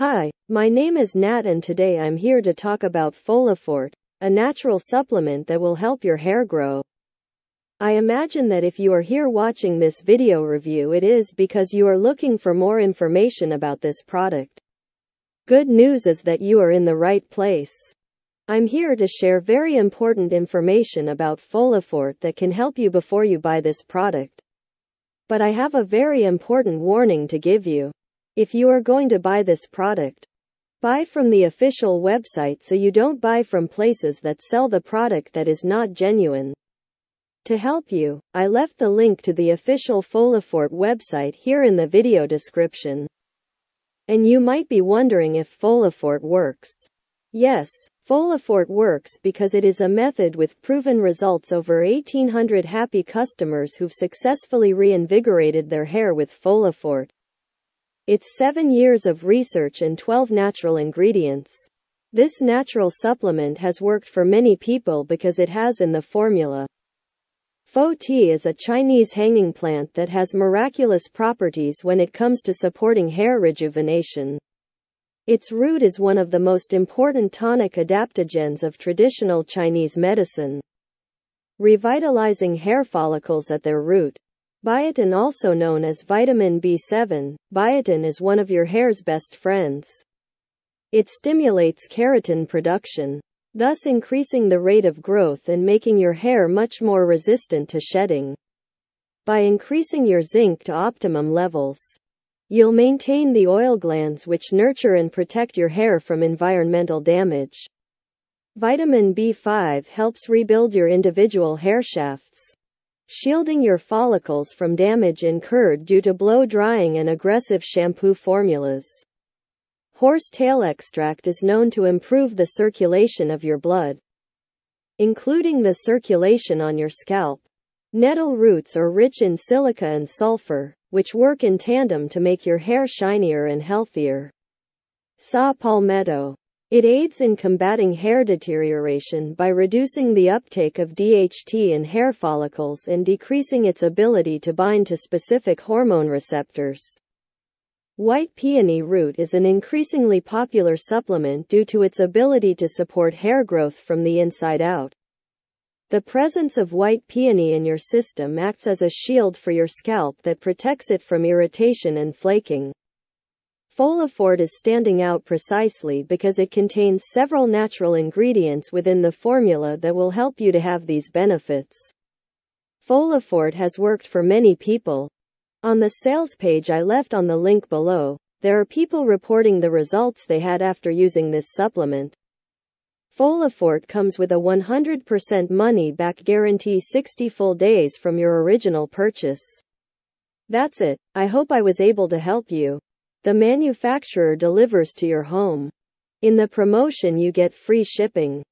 Hi, my name is Nat and today I'm here to talk about Folifort, a natural supplement that will help your hair grow. I imagine that if you are here watching this video review, it is because you are looking for more information about this product. Good news is that you are in the right place. I'm here to share very important information about Folifort that can help you before you buy this product. But I have a very important warning to give you. If you are going to buy this product, buy from the official website so you don't buy from places that sell the product that is not genuine. To help you, I left the link to the official Folifort website here in the video description. And you might be wondering if Folifort works. Yes, Folifort works because it is a method with proven results. Over 1,800 happy customers who've successfully reinvigorated their hair with Folifort. It's 7 years of research and 12 natural ingredients. This natural supplement has worked for many people because it has in the formula. Fo tea is a Chinese hanging plant that has miraculous properties when it comes to supporting hair rejuvenation. Its root is one of the most important tonic adaptogens of traditional Chinese medicine, revitalizing hair follicles at their root. Biotin, also known as vitamin B7, biotin is one of your hair's best friends. It stimulates keratin production, thus increasing the rate of growth and making your hair much more resistant to shedding. By increasing your zinc to optimum levels, you'll maintain the oil glands which nurture and protect your hair from environmental damage. Vitamin B5 helps rebuild your individual hair shafts, shielding your follicles from damage incurred due to blow drying and aggressive shampoo formulas. Horsetail extract is known to improve the circulation of your blood, including the circulation on your scalp. Nettle roots are rich in silica and sulfur, which work in tandem to make your hair shinier and healthier. Saw palmetto. It aids in combating hair deterioration by reducing the uptake of DHT in hair follicles and decreasing its ability to bind to specific hormone receptors. White peony root is an increasingly popular supplement due to its ability to support hair growth from the inside out. The presence of white peony in your system acts as a shield for your scalp that protects it from irritation and flaking. Folifort is standing out precisely because it contains several natural ingredients within the formula that will help you to have these benefits. Folifort has worked for many people. On the sales page I left on the link below, there are people reporting the results they had after using this supplement. Folifort comes with a 100% money-back guarantee, 60 full days from your original purchase. That's it. I hope I was able to help you. The manufacturer delivers to your home. In the promotion you get free shipping.